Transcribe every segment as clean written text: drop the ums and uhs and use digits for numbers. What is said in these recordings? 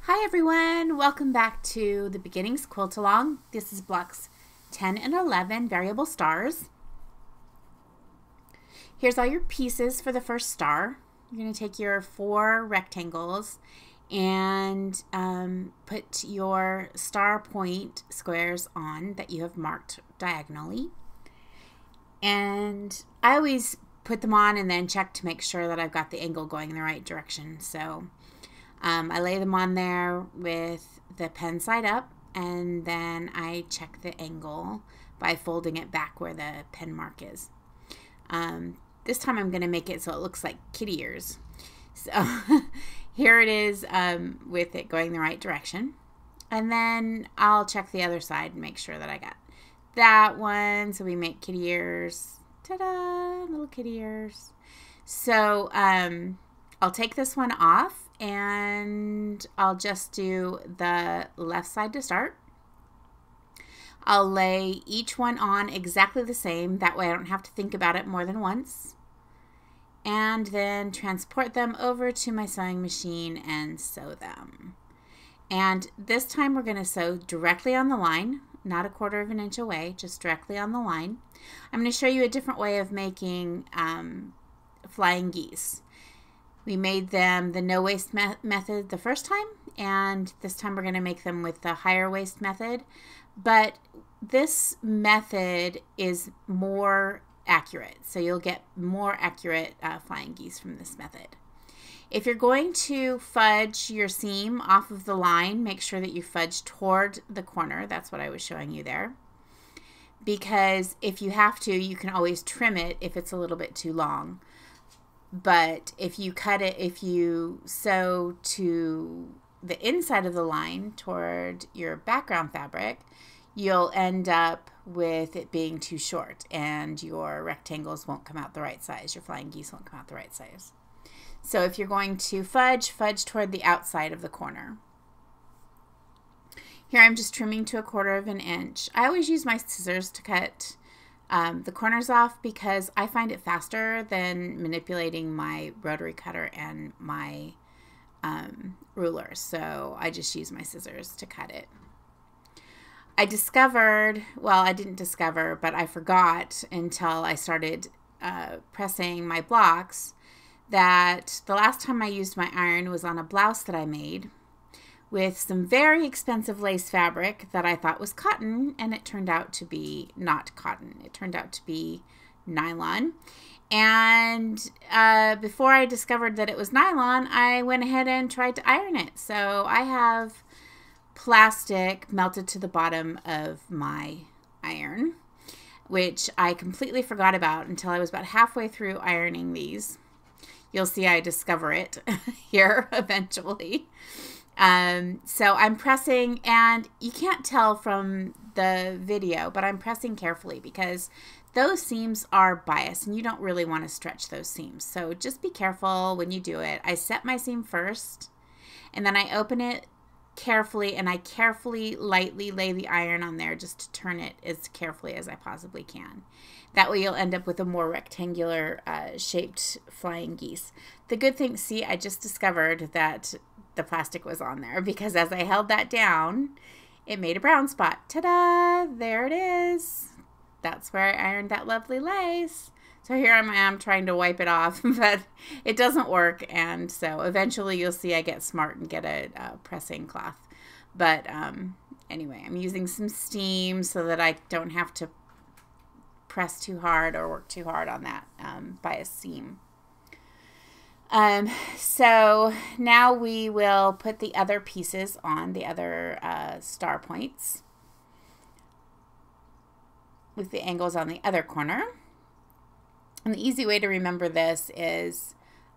Hi everyone, welcome back to the Beginnings Quilt Along. This is blocks 10 and 11, variable stars. Here's all your pieces for the first star. You're going to take your 4 rectangles and put your star point squares on that you have marked diagonally. And I always put them on and then check to make sure that I've got the angle going in the right direction. So I lay them on there with the pen side up, and then I check the angle by folding it back where the pen mark is. This time I'm going to make it so it looks like kitty ears. So here it is with it going the right direction. And then I'll check the other side and make sure that I got that one. So we make kitty ears. Ta-da! Little kitty ears. So I'll take this one off. And I'll just do the left side to start. I'll lay each one on exactly the same. That way I don't have to think about it more than once. And then transport them over to my sewing machine and sew them. And this time we're going to sew directly on the line, not a 1/4 of an inch away, just directly on the line. I'm going to show you a different way of making flying geese. We made them the no waste method the first time, and this time we're going to make them with the higher waste method. But this method is more accurate, so you'll get more accurate flying geese from this method. If you're going to fudge your seam off of the line, make sure that you fudge toward the corner. That's what I was showing you there. Because if you have to, you can always trim it if it's a little bit too long. But if you cut it, if you sew to the inside of the line toward your background fabric, you'll end up with it being too short and your rectangles won't come out the right size. Your flying geese won't come out the right size. So if you're going to fudge, fudge toward the outside of the corner. Here I'm just trimming to a 1/4 of an inch. I always use my scissors to cut the corners off because I find it faster than manipulating my rotary cutter and my ruler. So I just use my scissors to cut it. I discovered, well, I didn't discover, but I forgot until I started pressing my blocks that the last time I used my iron was on a blouse that I made with some very expensive lace fabric that I thought was cotton, and it turned out to be not cotton. It turned out to be nylon. And before I discovered that it was nylon, I went ahead and tried to iron it. So I have plastic melted to the bottom of my iron, which I completely forgot about until I was about halfway through ironing these. You'll see I discover it here eventually. So I'm pressing, and you can't tell from the video, but I'm pressing carefully because those seams are biased and you don't really want to stretch those seams. So just be careful when you do it. I set my seam first and then I open it carefully, and I carefully, lightly lay the iron on there just to turn it as carefully as I possibly can. That way you'll end up with a more rectangular shaped flying geese. The good thing, see, I just discovered that the plastic was on there because as I held that down, it made a brown spot. Ta-da! There it is. That's where I ironed that lovely lace. So here I am trying to wipe it off, but it doesn't work. And so eventually you'll see I get smart and get a pressing cloth. But anyway, I'm using some steam so that I don't have to press too hard or work too hard on that bias seam. So now we will put the other pieces on, the other star points with the angles on the other corner. And the easy way to remember this is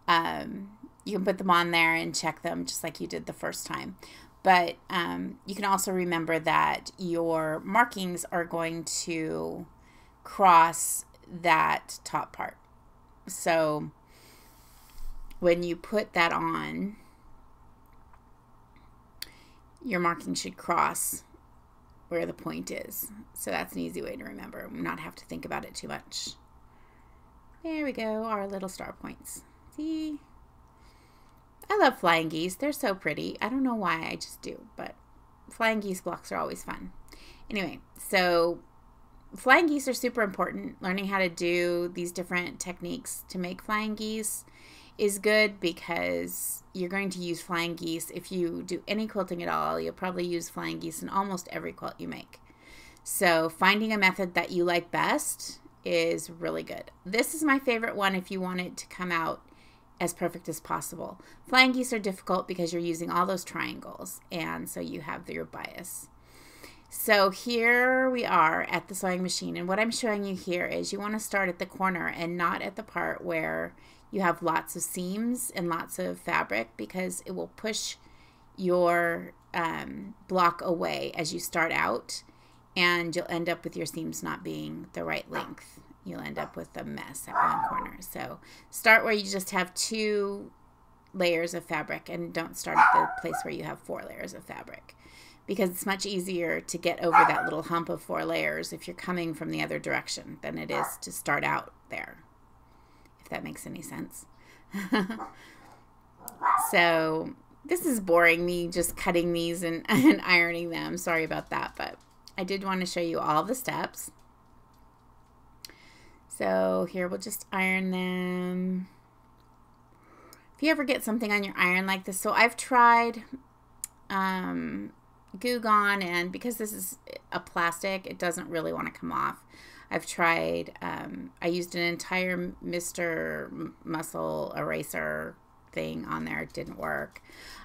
you can put them on there and check them just like you did the first time. But you can also remember that your markings are going to cross that top part. So when you put that on, your marking should cross where the point is. So that's an easy way to remember, not have to think about it too much. There we go, our little star points. See? I love flying geese. They're so pretty. I don't know why, I just do, but flying geese blocks are always fun. Anyway, so flying geese are super important. Learning how to do these different techniques to make flying geese is good because you're going to use flying geese. If you do any quilting at all, you'll probably use flying geese in almost every quilt you make. So finding a method that you like best is really good. This is my favorite one if you want it to come out as perfect as possible. Flying geese are difficult because you're using all those triangles, and so you have your bias. So here we are at the sewing machine, and what I'm showing you here is you want to start at the corner and not at the part where you have lots of seams and lots of fabric, because it will push your block away as you start out, and you'll end up with your seams not being the right length. You'll end up with a mess at one corner. So start where you just have 2 layers of fabric, and don't start at the place where you have 4 layers of fabric, because it's much easier to get over that little hump of 4 layers if you're coming from the other direction than it is to start out there, if that makes any sense. So this is boring, me just cutting these and ironing them. Sorry about that, but I did want to show you all the steps. So here we'll just iron them. If you ever get something on your iron like this, so I've tried Goo Gone, and because this is a plastic, it doesn't really want to come off. I've tried, I used an entire Mr. Muscle eraser thing on there. It didn't work.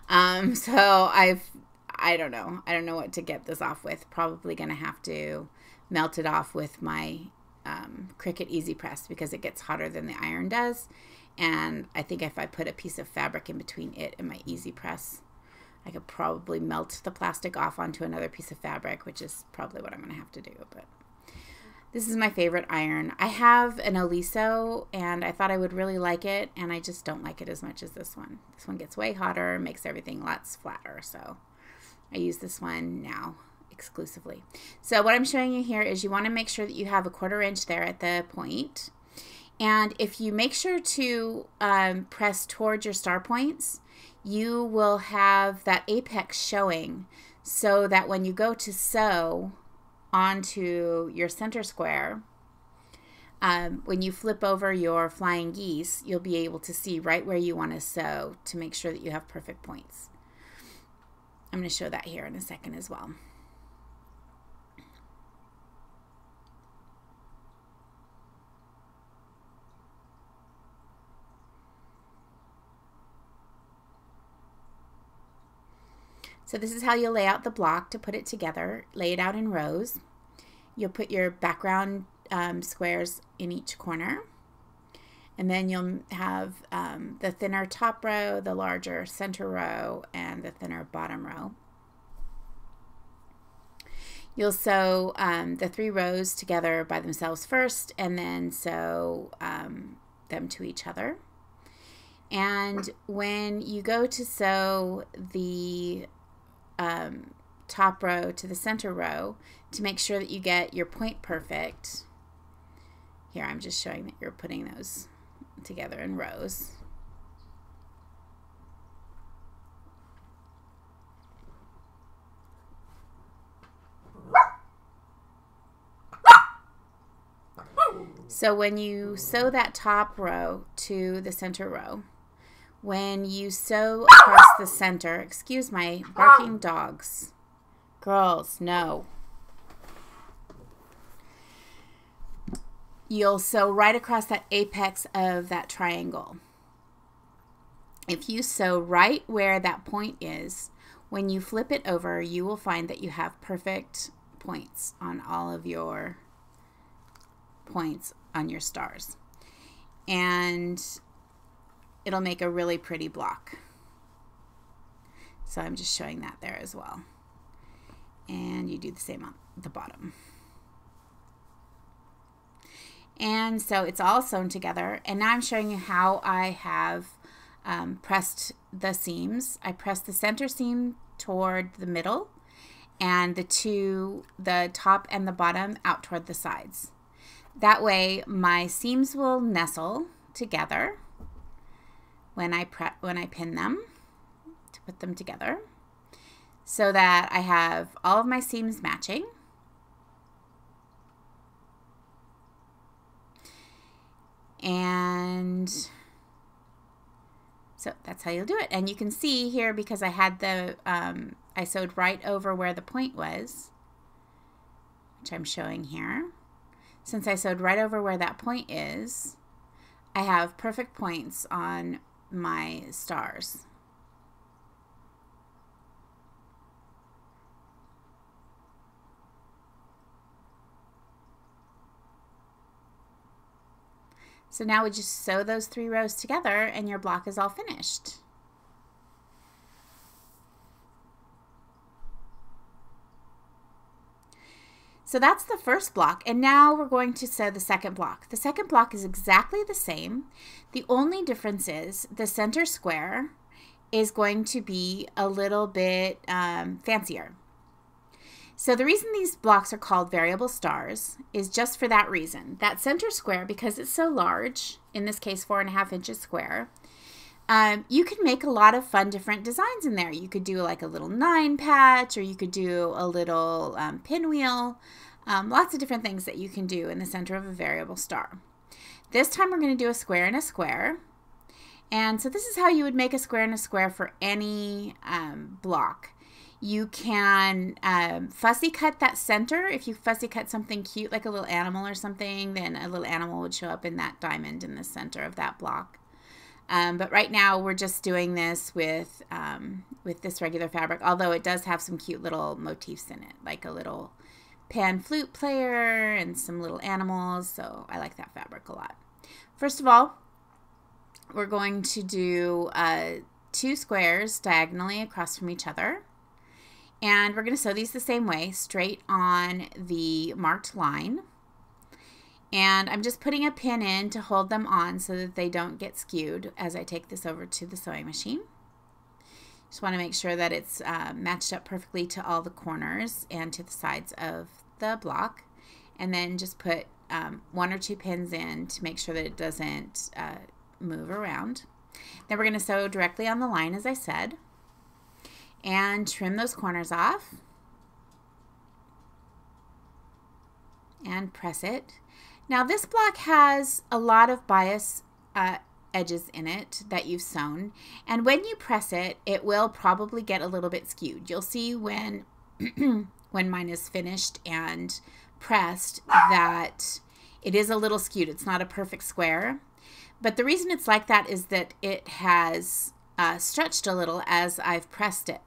So I don't know what to get this off with. Probably going to have to melt it off with my Cricut Easy Press, because it gets hotter than the iron does. And I think if I put a piece of fabric in between it and my Easy Press, I could probably melt the plastic off onto another piece of fabric, which is probably what I'm going to have to do. But this is my favorite iron. I have an Oliso, and I thought I would really like it, and I just don't like it as much as this one. This one gets way hotter, makes everything lots flatter, so I use this one now exclusively. So what I'm showing you here is you want to make sure that you have a 1/4 inch there at the point. And if you make sure to press towards your star points, you will have that apex showing, so that when you go to sew onto your center square, when you flip over your flying geese, you'll be able to see right where you want to sew to make sure that you have perfect points. I'm going to show that here in a second as well. So this is how you'll lay out the block to put it together. Lay it out in rows. You'll put your background squares in each corner. And then you'll have the thinner top row, the larger center row, and the thinner bottom row. You'll sew the 3 rows together by themselves first, and then sew them to each other. And when you go to sew the top row to the center row, to make sure that you get your point perfect, here I'm just showing that you're putting those together in rows. So when you sew that top row to the center row, when you sew across the center, excuse my barking dogs. Girls, no. You'll sew right across that apex of that triangle. If you sew right where that point is, when you flip it over, you will find that you have perfect points on all of your points on your stars. And it'll make a really pretty block. So I'm just showing that there as well. And you do the same on the bottom. And so it's all sewn together. And now I'm showing you how I have pressed the seams. I pressed the center seam toward the middle, and the top and the bottom out toward the sides. That way my seams will nestle together when I pin them. put them together so that I have all of my seams matching. And so that's how you'll do it. And you can see here, because I had the, I sewed right over where the point was, which I'm showing here. Since I sewed right over where that point is, I have perfect points on my stars. So now we just sew those 3 rows together and your block is all finished. So that's the first block, and now we're going to sew the second block. The second block is exactly the same. The only difference is the center square is going to be a little bit fancier. So the reason these blocks are called variable stars is just for that reason. That center square, because it's so large, in this case 4.5 inches square, you can make a lot of fun different designs in there. You could do like a little 9 patch, or you could do a little pinwheel. Lots of different things that you can do in the center of a variable star. This time we're going to do a square and a square. And so this is how you would make a square and a square for any block. You can fussy cut that center. If you fussy cut something cute like a little animal or something, then a little animal would show up in that diamond in the center of that block. But right now we're just doing this with this regular fabric, although it does have some cute little motifs in it, like a little pan flute player and some little animals, so I like that fabric a lot. First of all, we're going to do 2 squares diagonally across from each other. And we're going to sew these the same way, straight on the marked line. And I'm just putting a pin in to hold them on so that they don't get skewed as I take this over to the sewing machine. Just want to make sure that it's matched up perfectly to all the corners and to the sides of the block. And then just put 1 or 2 pins in to make sure that it doesn't move around. Then we're going to sew directly on the line, as I said, and trim those corners off and press it. Now this block has a lot of bias edges in it that you've sewn, and when you press it, it will probably get a little bit skewed. You'll see when when mine is finished and pressed that it is a little skewed. It's not a perfect square, but the reason it's like that is that it has stretched a little as I've pressed it.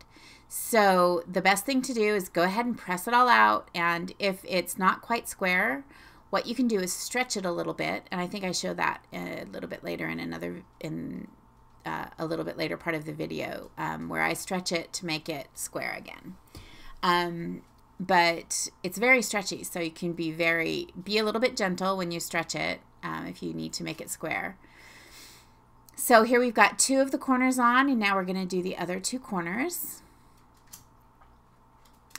So the best thing to do is go ahead and press it all out, and if it's not quite square, what you can do is stretch it a little bit, and I think I show that a little bit later in a little bit later part of the video, where I stretch it to make it square again. But it's very stretchy, so you can be a little bit gentle when you stretch it if you need to make it square. So here we've got 2 of the corners on, and now we're going to do the other 2 corners.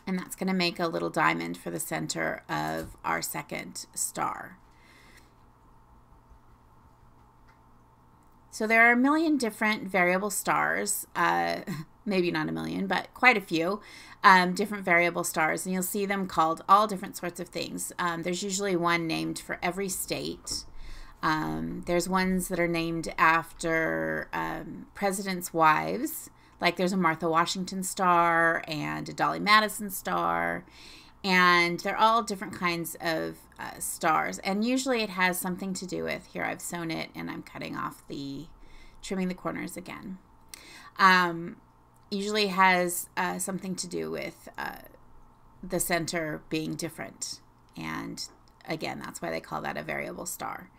And that's going to make a little diamond for the center of our second star. So there are a million different variable stars, maybe not a million, but quite a few different variable stars. And you'll see them called all different sorts of things. There's usually one named for every state. There's ones that are named after presidents' wives. Like there's a Martha Washington star and a Dolly Madison star, and they're all different kinds of stars. And usually it has something to do with, here I've sewn it and I'm cutting off trimming the corners again. Usually has something to do with the center being different. And again, that's why they call that a variable star.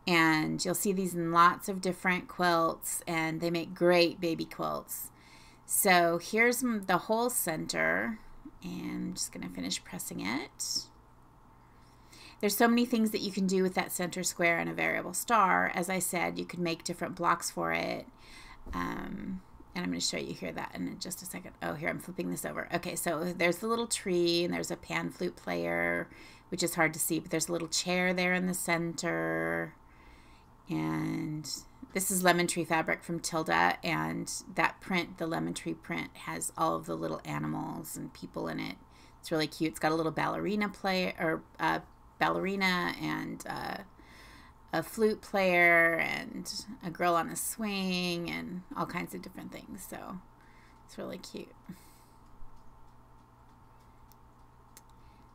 And you'll see these in lots of different quilts, and they make great baby quilts. So here's the whole center, and I'm just going to finish pressing it. There's so many things that you can do with that center square and a variable star. As I said, you could make different blocks for it. And I'm going to show you here that in just a second. Oh, here, I'm flipping this over. Okay, so there's the little tree, and there's a pan flute player, which is hard to see, but there's a little chair there in the center. And This is lemon tree fabric from Tilda, and that print, the lemon tree print, has all of the little animals and people in it. It's really cute. It's got a little ballerina ballerina and a flute player and a girl on a swing and all kinds of different things. So it's really cute.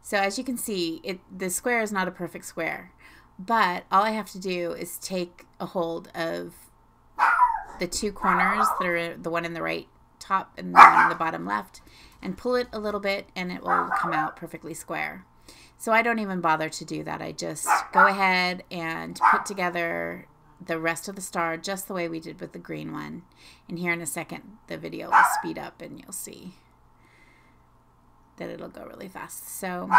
So as you can see, the square is not a perfect square, but all I have to do is take a hold of the two corners that are the one in the right top and the one in the bottom left, and pull it a little bit and it will come out perfectly square. So I don't even bother to do that. I just go ahead and put together the rest of the star just the way we did with the green one. And here in a second, the video will speed up and you'll see that it'll go really fast. So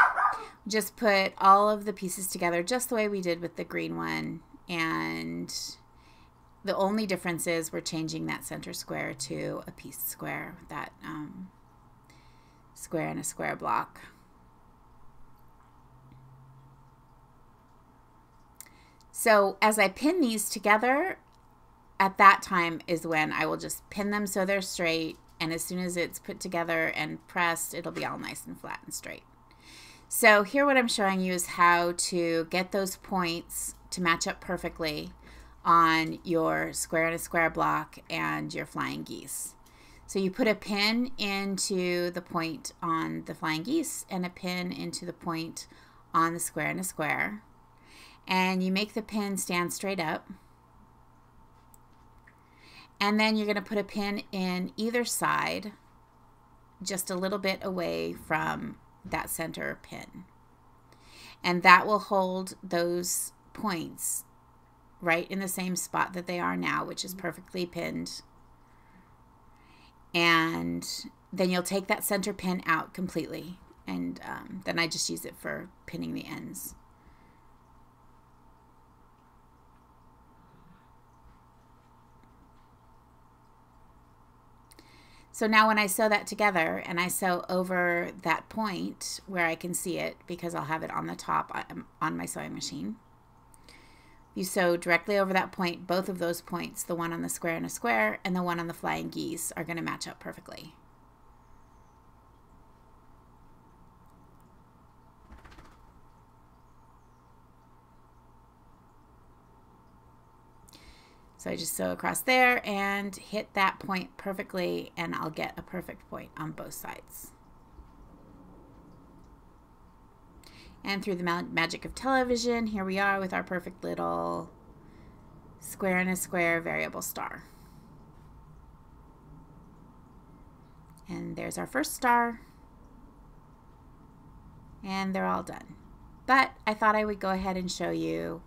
just put all of the pieces together just the way we did with the green one. And the only difference is we're changing that center square to a piece square, that square and a square block. So as I pin these together, at that time is when I will just pin them so they're straight, and as soon as it's put together and pressed, it'll be all nice and flat and straight. So here what I'm showing you is how to get those points to match up perfectly on your square and a square block and your flying geese. So you put a pin into the point on the flying geese and a pin into the point on the square and a square. And you make the pin stand straight up. And then you're going to put a pin in either side, just a little bit away from that center pin. And that will hold those points right in the same spot that they are now, which is perfectly pinned. And then you'll take that center pin out completely. And then I just use it for pinning the ends. So now when I sew that together and I sew over that point where I can see it, because I'll have it on the top on my sewing machine, you sew directly over that point. Both of those points, the one on the square and a square and the one on the flying geese, are going to match up perfectly. So I just sew across there and hit that point perfectly, and I'll get a perfect point on both sides. And through the magic of television, here we are with our perfect little square and a square variable star. And there's our first star. And they're all done. But I thought I would go ahead and show you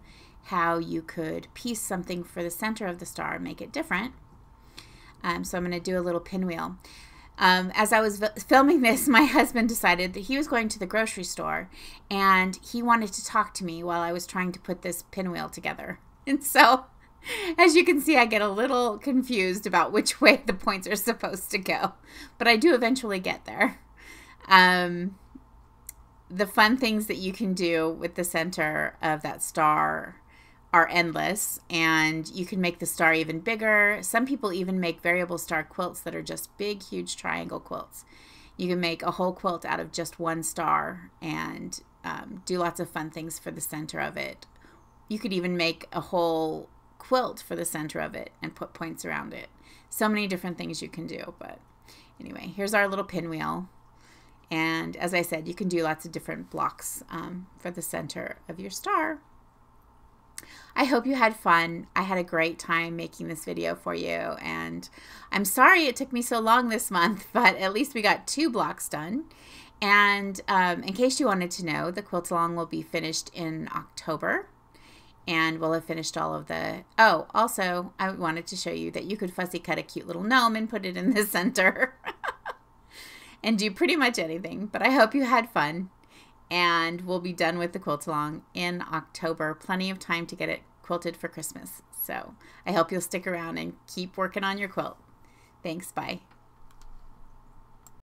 how you could piece something for the center of the star and make it different. So I'm going to do a little pinwheel. As I was filming this, my husband decided that he was going to the grocery store and he wanted to talk to me while I was trying to put this pinwheel together. And so, as you can see, I get a little confused about which way the points are supposed to go. But I do eventually get there. The fun things that you can do with the center of that star are endless, and you can make the star even bigger. Some people even make variable star quilts that are just big, huge triangle quilts. You can make a whole quilt out of just one star and do lots of fun things for the center of it. You could even make a whole quilt for the center of it and put points around it. So many different things you can do. But anyway, here's our little pinwheel. And as I said, you can do lots of different blocks for the center of your star. I hope you had fun. I had a great time making this video for you, and I'm sorry it took me so long this month, but at least we got 2 blocks done. And in case you wanted to know, the quilt along will be finished in October, and we'll have finished all of the... Oh, also, I wanted to show you that you could fussy cut a cute little gnome and put it in the center and do pretty much anything. But I hope you had fun. And we'll be done with the quilt along in October. Plenty of time to get it quilted for Christmas. So I hope you'll stick around and keep working on your quilt. Thanks. Bye.